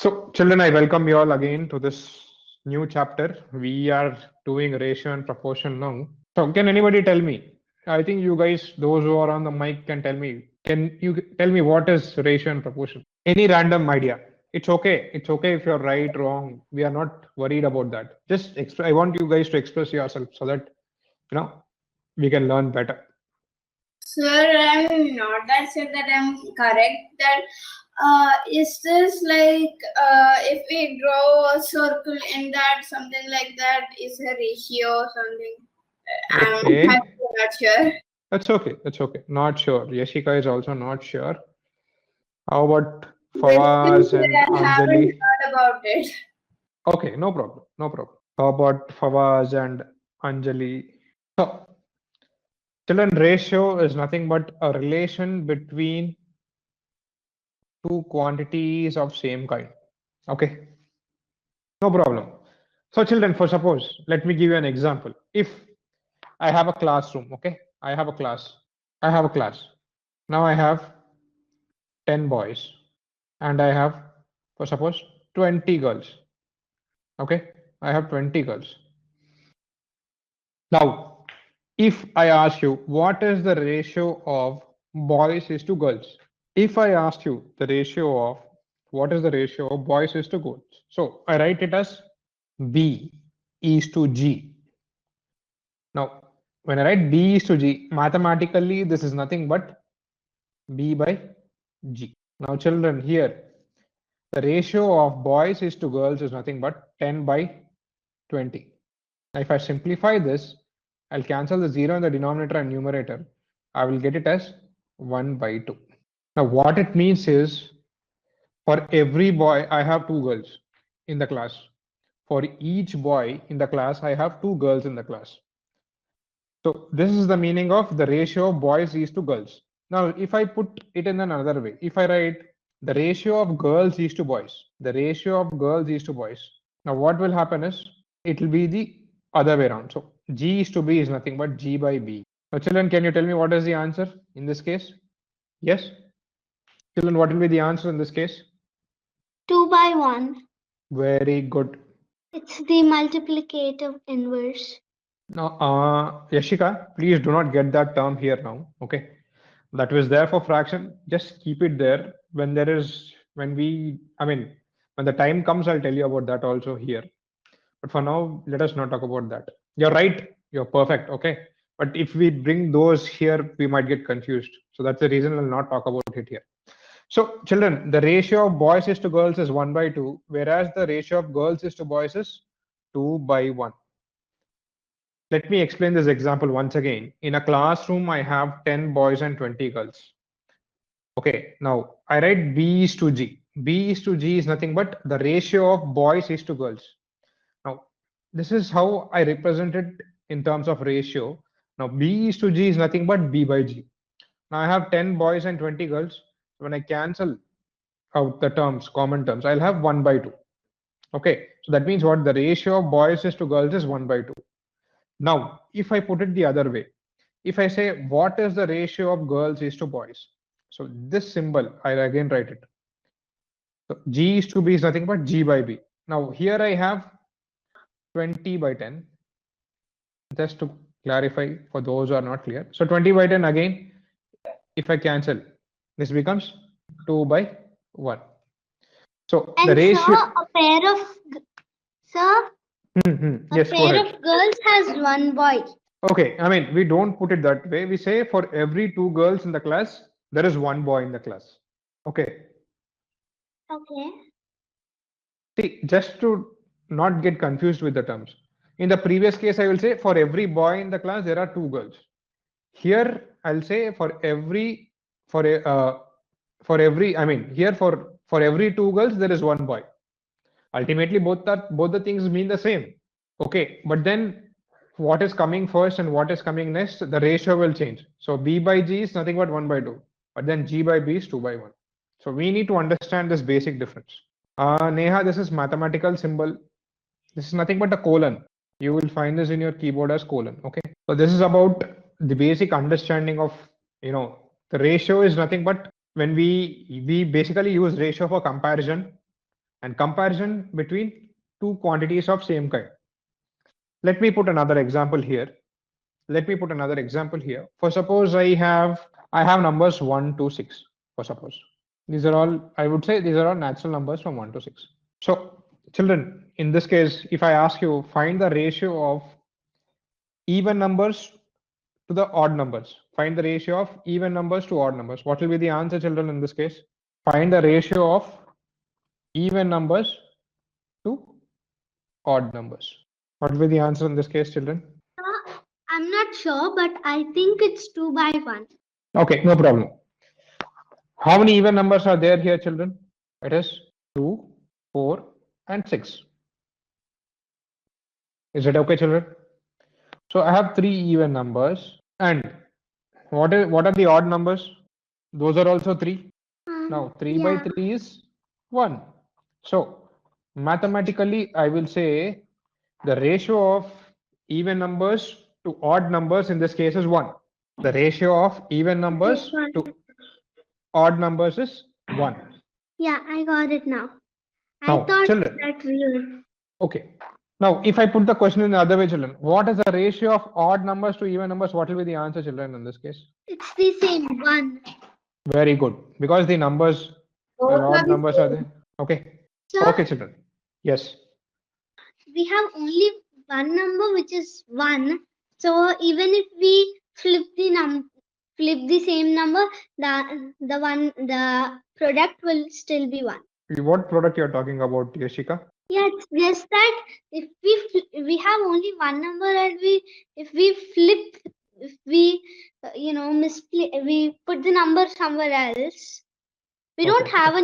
So, children, I welcome you all again to this new chapter. We are doing ratio and proportion now. So, can anybody tell me? I think you guys, those who are on the mic, can tell me. Can you tell me what is ratio and proportion? Any random idea? It's okay. It's okay if you're right, wrong. We are not worried about that. Just I want you guys to express yourself so that we can learn better. Sir, I'm not that sure that I'm correct. That is this like if we draw a circle in that, something like that is a ratio or something? Okay. I'm not sure. That's okay. That's okay. Not sure. Yashika is also not sure. How about But Fawaz and I haven't Anjali? heard about it. Okay, no problem. No problem. How about Fawaz and Anjali? So, children, ratio is nothing but a relation between two quantities of same kind. Okay, no problem. So, children, for suppose, let me give you an example. If I have a classroom, okay, I have a class. I have a class. Now I have 10 boys and I have, for suppose, 20 girls. Okay, I have 20 girls. Now, if I ask you what is the ratio of boys is to girls, if I ask you the ratio of what is the ratio of boys is to girls, so I write it as B is to G. Now, when I write B is to G, mathematically this is nothing but B by G. Now, children, here the ratio of boys is to girls is nothing but 10 by 20. Now, if I simplify this, I'll cancel the 0 in the denominator and numerator. I will get it as 1 by 2. Now, what it means is for every boy, I have two girls in the class. For each boy in the class, I have two girls in the class. So this is the meaning of the ratio of boys is to girls. Now, if I put it in another way, if I write the ratio of girls is to boys, the ratio of girls is to boys. Now, what will happen is it will be the other way around. So G is to B is nothing but G by B. Now, children, can you tell me what is the answer in this case? Yes? Children, what will be the answer in this case? 2 by 1. Very good. It's the multiplicative inverse. Now, Yashika, please do not get that term here now. Okay. That was there for fraction. Just keep it there. When the time comes, I'll tell you about that also here. But for now, let us not talk about that. You're right. You're perfect. Okay. But if we bring those here, we might get confused. So that's the reason I'll not talk about it here. So children, the ratio of boys is to girls is 1 by 2, whereas the ratio of girls is to boys is 2 by 1. Let me explain this example once again. In a classroom, I have 10 boys and 20 girls. Okay, now I write B is to G. B is to G is nothing but the ratio of boys is to girls. Now, this is how I represent it in terms of ratio. Now, B is to G is nothing but B by G. Now, I have 10 boys and 20 girls. When I cancel out the terms, common terms, I'll have 1 by 2. Okay, so that means what? The ratio of boys is to girls is 1 by 2. Now, if I put it the other way, if I say what is the ratio of girls is to boys, so this symbol, I again write it. So G is to B is nothing but G by B. Now here I have 20 by 10. Just to clarify for those who are not clear. So 20 by 10 again, if I cancel, this becomes 2 by 1. So and the ratio. Sir, a pair of Yes, go ahead. of girls has one boy. Okay, I mean, we don't put it that way. We say for every two girls in the class, there is one boy in the class. Okay. Okay. See, just to not get confused with the terms. In the previous case, I will say for every boy in the class, there are two girls. Here, I'll say for every two girls, there is one boy. Ultimately, both the things mean the same. Okay, but then what is coming first and what is coming next, the ratio will change. So B by G is nothing but 1 by 2, but then G by B is 2 by 1. So we need to understand this basic difference. Neha, this is mathematical symbol. This is nothing but a colon. You will find this in your keyboard as colon. Okay, so this is about the basic understanding of, the ratio is nothing but when we basically use ratio for comparison and comparison between two quantities of same kind. Let me put another example here. For suppose I have numbers 1 to 6. For suppose these are all, I would say these are all natural numbers from 1 to 6. So children, in this case, if I ask you find the ratio of even numbers to the odd numbers, find the ratio of even numbers to odd numbers, what will be the answer, children? In this case, find the ratio of even numbers to odd numbers. What will be the answer in this case, children? I'm not sure, but I think it's 2 by 1. Okay, no problem. How many even numbers are there here, children? It is 2, 4, and 6. Is it okay, children? So I have 3 even numbers. And what are the odd numbers? Those are also 3. Now 3 by 3 is 1. So mathematically, I will say the ratio of even numbers to odd numbers in this case is 1. The ratio of even numbers to odd numbers is 1. Yeah, I got it now. Now, I thought children. that real. Okay. Now, if I put the question in the other way, children, what is the ratio of odd numbers to even numbers? What will be the answer, children, in this case? It's the same 1. Very good. Because the numbers, Both odd are the numbers are same. there. Okay. So Okay, children. Yes. we have only one number which is 1. So even if we flip the same number, the product will still be 1. What product you are talking about, Yashika? Yeah, it's just that if we have only one number and if we we put the number somewhere else, we don't Okay. have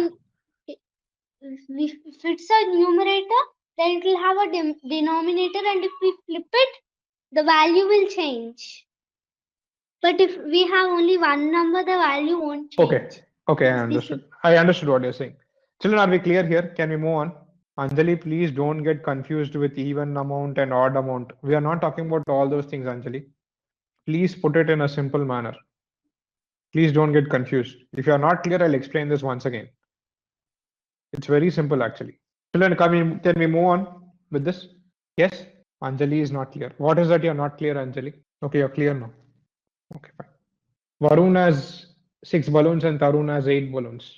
if it's a numerator, then it will have a denominator, and if we flip it, the value will change. But if we have only one number, the value won't change. Okay. Okay, I understood. I understood what you're saying. Children, are we clear here? Can we move on? Anjali, please don't get confused with even amount and odd amount. We are not talking about all those things, Anjali. Please put it in a simple manner. Please don't get confused. If you are not clear, I'll explain this once again. It's very simple, actually. Children, can we move on with this? Yes? Anjali is not clear. What is that you're not clear, Anjali? Okay, you're clear now. Okay, fine. Varun has 6 balloons and Tarun has 8 balloons.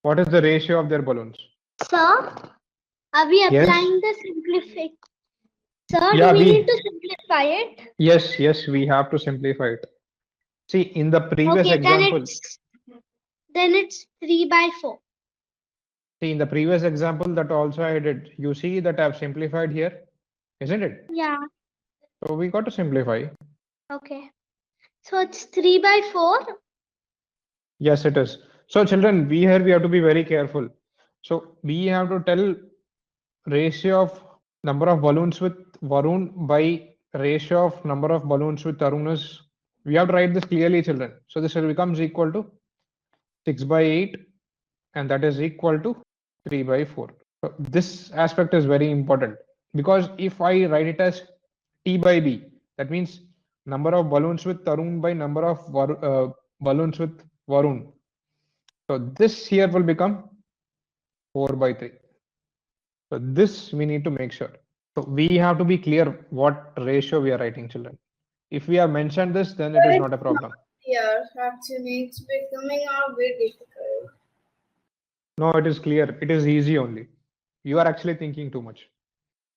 What is the ratio of their balloons? Sir, are we Yes. applying the simplify? Sir, Yeah, do we need to simplify it? Yes, we have to simplify it. See, in the previous Okay, example, then it's 3 by 4. see, in the previous example that also I did, you see that I've simplified here, isn't it? Yeah. So we got to simplify. Okay. So it's 3 by 4. Yes, it is. So children, we have to be very careful. So we have to tell ratio of number of balloons with Varun by ratio of number of balloons with Tarun is, we have to write this clearly, children. So this becomes equal to 6 by 8 and that is equal to 3 by 4. So this aspect is very important because if I write it as T by B, that means number of balloons with Tarun by number of balloons with Varun. So this here will become 4 by 3. So this we need to make sure. So we have to be clear what ratio we are writing, children. If we have mentioned this, then it is not a problem. Here, actually, it's becoming a bit difficult. No, it is clear. It is easy only. You are actually thinking too much.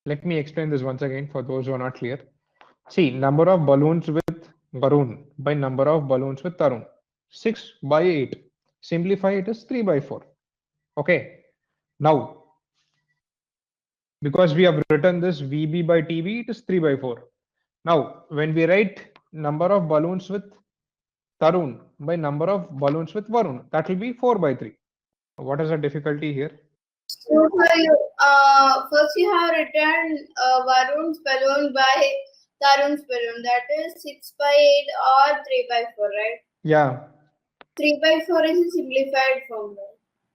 Let me explain this once again for those who are not clear. See, number of balloons with Varun by number of balloons with Tarun. 6 by 8. Simplify it as 3 by 4. Okay. Now, because we have written this VB by TB, it is 3 by 4. Now, when we write number of balloons with Tarun by number of balloons with Varun, that will be 4 by 3. What is the difficulty here? So first you have written Varun's balloon by Tarun's balloon. That is 6 by 8 or 3 by 4, right? Yeah. 3 by 4 is a simplified form.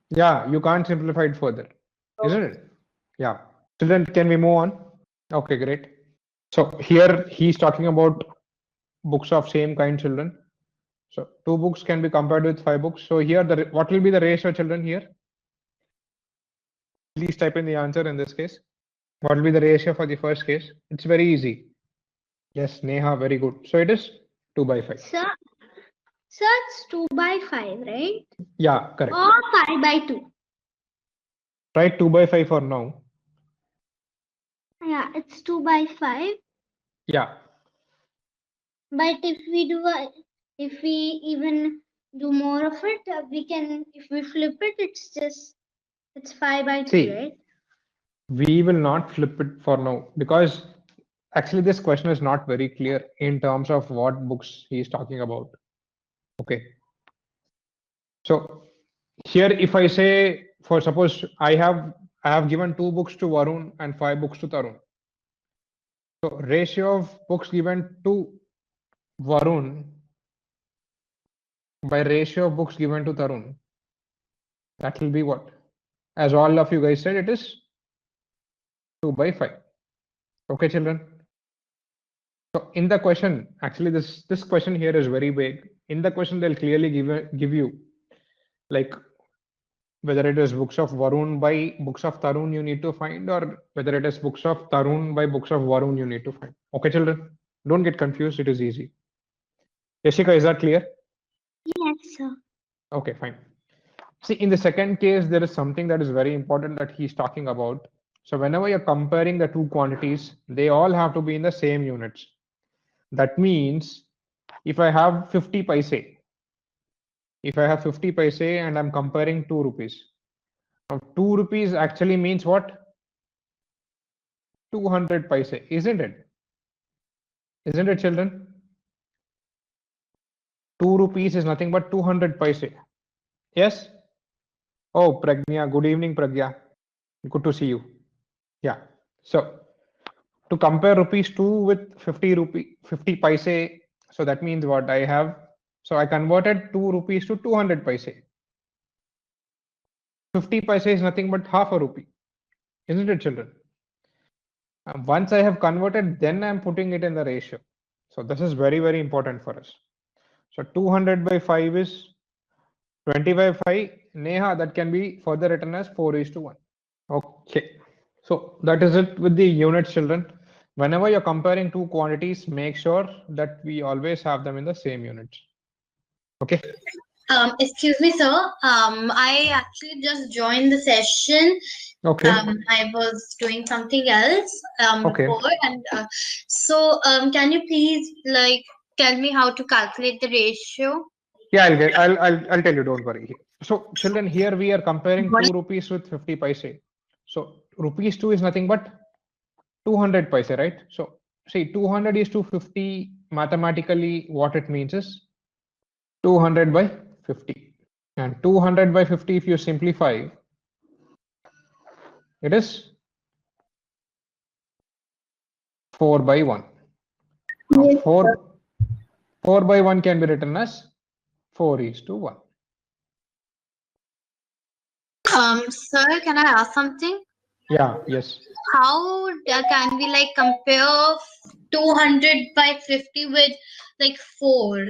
Yeah, you can't simplify it further, isn't it? Yeah. Children, can we move on? Okay, great. So here he's talking about books of same kind, children. So 2 books can be compared with 5 books. So here what will be the ratio, children, here? Please type in the answer in this case. What will be the ratio for the first case? It's very easy. Yes, Neha, very good. So it is 2 by 5. Sir, it's 2 by 5, right? Yeah, correct. Or 5 by 2. Write 2 by 5 for now. Yeah, it's 2 by 5. Yeah. But if we even do more of it, we can, if we flip it, it's 5 by 2, See, right? we will not flip it for now because actually this question is not very clear in terms of what books he is talking about. Okay. So here, if I say, for suppose I have given 2 books to Varun and 5 books to Tarun. So ratio of books given to Varun by ratio of books given to Tarun, that will be what? As all of you guys said, it is 2 by 5. Okay, children. So in the question, actually this question here is very vague. In the question, they'll clearly give you like whether it is books of Varun by books of Tarun you need to find, or whether it is books of Tarun by books of Varun you need to find. Okay, children, don't get confused. It is easy. Jessica, is that clear? Yes, sir. Okay, fine. See, in the second case, there is something that is very important that he's talking about. So whenever you're comparing the two quantities, they all have to be in the same units. That means if I have 50 paise, and I'm comparing 2 rupees. Now 2 rupees actually means what? 200 paise, isn't it? Isn't it, children? 2 rupees is nothing but 200 paise. Yes? Oh, Pragya, good evening, Pragya. Good to see you. Yeah. So to compare rupees 2 with 50 paise, so that means what I have. So I converted 2 rupees to 200 paise. 50 paise is nothing but half a rupee, isn't it, children? Once I have converted, then I'm putting it in the ratio. So this is very, very important for us. So 200 by 5 is 20 by 5. Neha, that can be further written as 4:1. Okay. So that is it with the units, children. Whenever you're comparing two quantities, make sure that we always have them in the same units. Okay. Excuse me, sir. I actually just joined the session. Okay. I was doing something else Okay. before, and so can you please tell me how to calculate the ratio? Yeah, I'll tell you. Don't worry. So children, here we are comparing 2 rupees with 50 paise. So rupees 2 is nothing but 200 paise, right? So see, 200 is to 50. Mathematically, what it means is 200 by 50. And 200 by 50, if you simplify, it is 4 by 1. Now, Yes, 4 by 1 can be written as 4:1. Sir, can I ask something? Yeah, yes. How can we compare 200 by 50 with 4?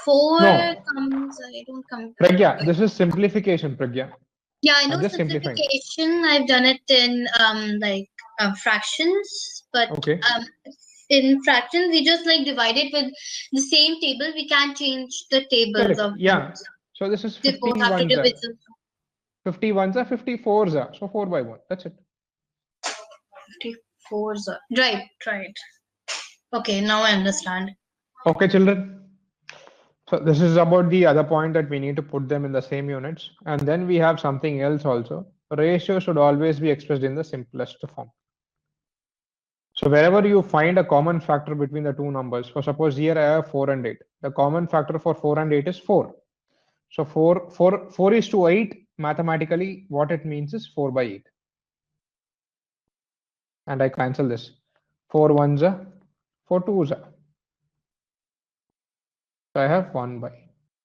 4 No. comes, I don't come. Pragya, this is simplification, Pragya. Yeah, I know I'm just simplifying. simplification. I've done it in fractions, but Okay. in fractions we just divide it with the same table. We can't change the tables Correct. of Yeah. So this is they 50 both have to ones. divide. 50 ones are 54s are. So 4 by 1. That's it. 54s. Right. Okay, now I understand. Okay, children. So this is about the other point that we need to put them in the same units. And then we have something else also. Ratio should always be expressed in the simplest form. So wherever you find a common factor between the two numbers, for suppose here I have 4 and 8. The common factor for 4 and 8 is 4. So 4:8, mathematically, what it means is 4 by 8. And I cancel this. 4 ones are 4 twos are. So I have 1 by.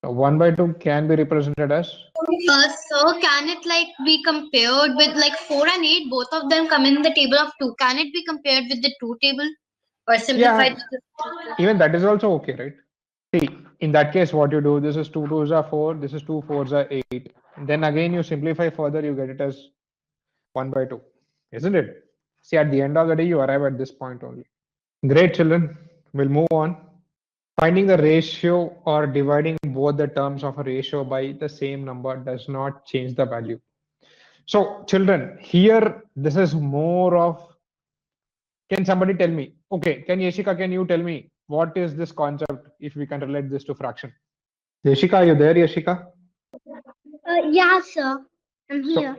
So 1 by 2 can be represented as. So can it be compared with 4 and 8? Both of them come in the table of 2. Can it be compared with the 2 table or simplified? Yeah, even that is also okay, right? See, in that case, what you do, this is 2 twos are 4, this is 2 fours are 8. And then again, you simplify further, you get it as 1 by 2, isn't it? See, at the end of the day, you arrive at this point only. Great, children. We'll move on. Finding the ratio or dividing both the terms of a ratio by the same number does not change the value. So, children, here this is more of. Can somebody tell me? Okay, Yeshika, can you tell me what is this concept if we can relate this to fraction? Yeshika, are you there, Yeshika? Yeah, sir. I'm here.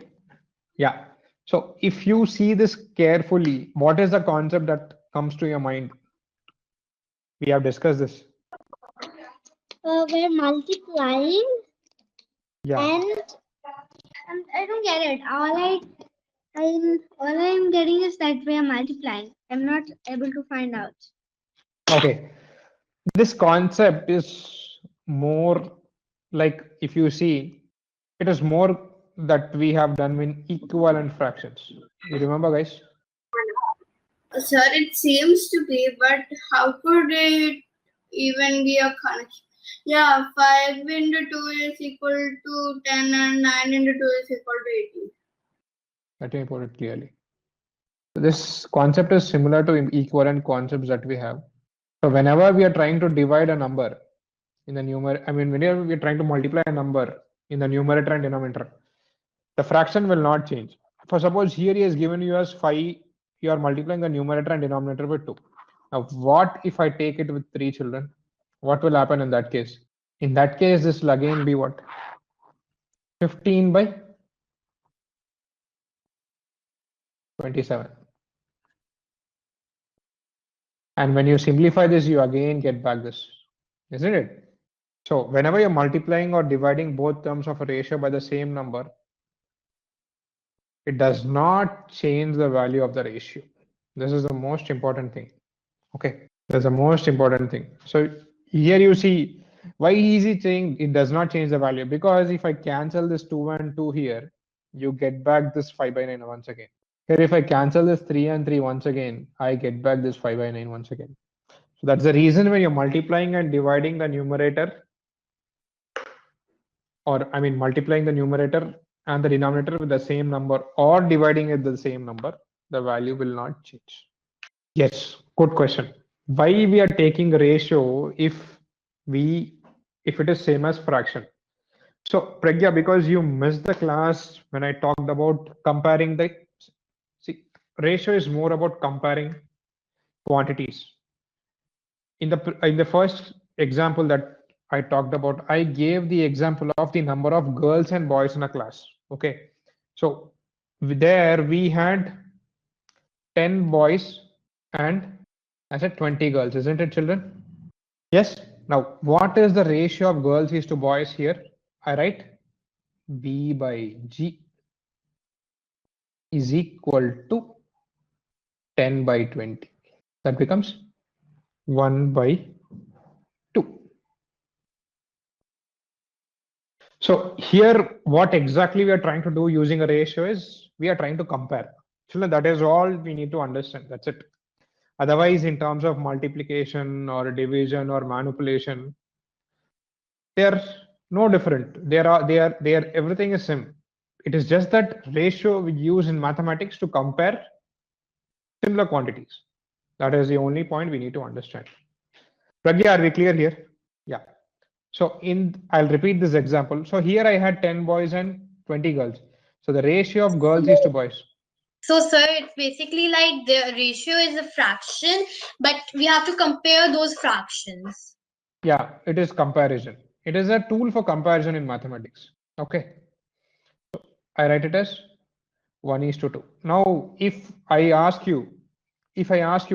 Yeah. So if you see this carefully, what is the concept that comes to your mind? We have discussed this. We're multiplying, Yeah. and I don't get it. All I'm getting is that we are multiplying. I'm not able to find out. Okay. This concept is more like, if you see, it is more that we have done in equivalent fractions. You remember, guys? Sir, it seems to be, but how could it even be a connection? Yeah, 5 into 2 is equal to 10 and 9 into 2 is equal to 18. Let me put it clearly. This concept is similar to equivalent concepts that we have. So whenever we are trying to divide a number in the numerator, whenever we are trying to multiply a number in the numerator and denominator, the fraction will not change. For suppose here he has given you as 5, you are multiplying the numerator and denominator with 2. Now, what if I take it with 3 children? What will happen in that case? In that case, this will again be what? 15 by 27. And when you simplify this, you again get back this, isn't it? So whenever you're multiplying or dividing both terms of a ratio by the same number, it does not change the value of the ratio. This is the most important thing. Okay, that's the most important thing. So here you see why is he saying it does not change the value, because if I cancel this 2 and 2 here, you get back this 5 by 9 once again. Here if I cancel this 3 and 3 once again, I get back this 5 by 9 once again. So that's the reason when you're multiplying and dividing the numerator, or multiplying the numerator and the denominator with the same number or dividing it with the same number, the value will not change. Yes, good question. Why we are taking ratio if it is same as fraction? So Pragya, because you missed the class when I talked about comparing ratio is more about comparing quantities. In the first example that I talked about, I gave the example of the number of girls and boys in a class. Okay, so there we had 10 boys and I said 20 girls, isn't it, children? Yes. Now, what is the ratio of girls is to boys here? I write B by G is equal to 10 by 20. That becomes 1 by 2. So here, what exactly we are trying to do using a ratio is we are trying to compare. Children, that is all we need to understand. That's it. Otherwise, in terms of multiplication or division or manipulation, they are no different. They are everything is same. It is just that ratio we use in mathematics to compare similar quantities. That is the only point we need to understand. Pragya, are we clear here? Yeah. So I'll repeat this example. So here I had 10 boys and 20 girls. So the ratio of girls is to boys. So, sir, it's basically like the ratio is a fraction, but we have to compare those fractions. Yeah, it is comparison. It is a tool for comparison in mathematics. Okay. So I write it as 1:2. Now, if I ask you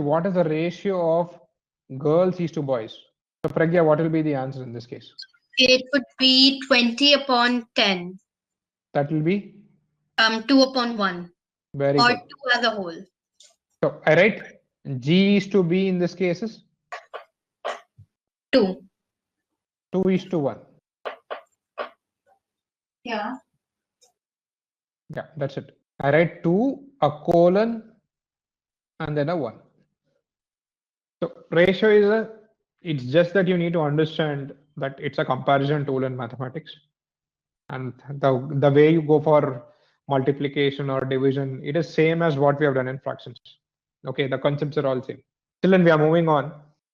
what is the ratio of girls is to boys? So Pragya, what will be the answer in this case? It would be 20 upon 10. That will be 2 upon 1. Very or good. 2 as a whole. So I write G is to B in this case is 2. 2:1. Yeah. Yeah, that's it. I write 2, a colon, and then a 1. So ratio is it's just that you need to understand that it's a comparison tool in mathematics. And the way you go for multiplication or division, it is same as what we have done in fractions. Okay, the concepts are all same. Children, we are moving on.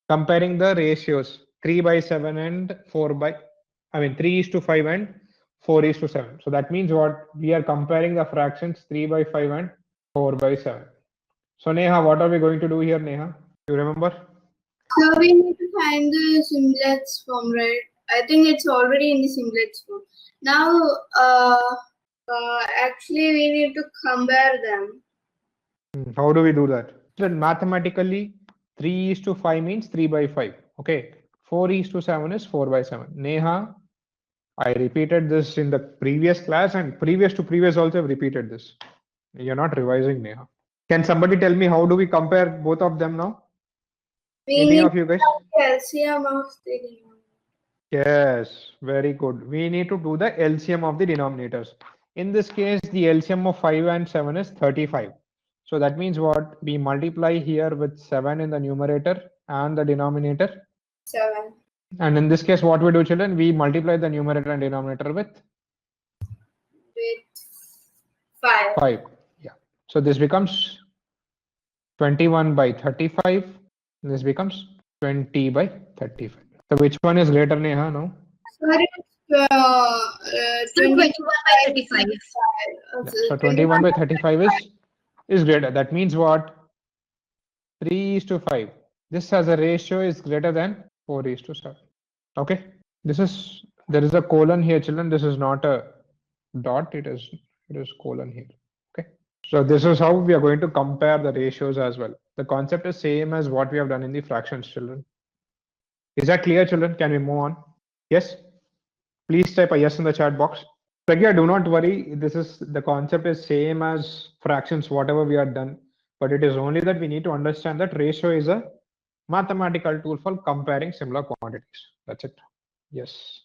Comparing the ratios 3 by 7 and 4 by, 3:5 and 4:7. So that means what? We are comparing the fractions 3 by 5 and 4 by 7. So Neha, what are we going to do here, Neha? You remember? So we need to find the simplets form, right? I think it's already in the simplets form. Now, actually, we need to compare them. How do we do that? Then mathematically, 3:5 means 3 by 5. Okay. 4:7 is 4 by 7. Neha, I repeated this in the previous class, and previous to previous also I've repeated this. You're not revising, Neha. Can somebody tell me how do we compare both of them now? We Any need of you guys? LCM of the denominator. Yes, very good. We need to do the LCM of the denominators. In this case, the LCM of 5 and 7 is 35. So that means what? We multiply here with 7 in the numerator and the denominator. 7. And in this case, what we do, children? We multiply the numerator and denominator with With 5. 5. Yeah. So this becomes 21 by 35. This becomes 20 by 35. So which one is greater, Neha, now? Sorry, 21 by 35. Yeah. So 21 by 35 is greater. That means what? 3:5. This as a ratio is greater than 4:7. Okay. There is a colon here, children. This is not a dot. It is colon here. Okay. So this is how we are going to compare the ratios as well. The concept is same as what we have done in the fractions, children. Is that clear, children? Can we move on? Yes. Please type a yes in the chat box. Pragya, do not worry. The concept is same as fractions, whatever we are done. But it is only that we need to understand that ratio is a mathematical tool for comparing similar quantities. That's it. Yes.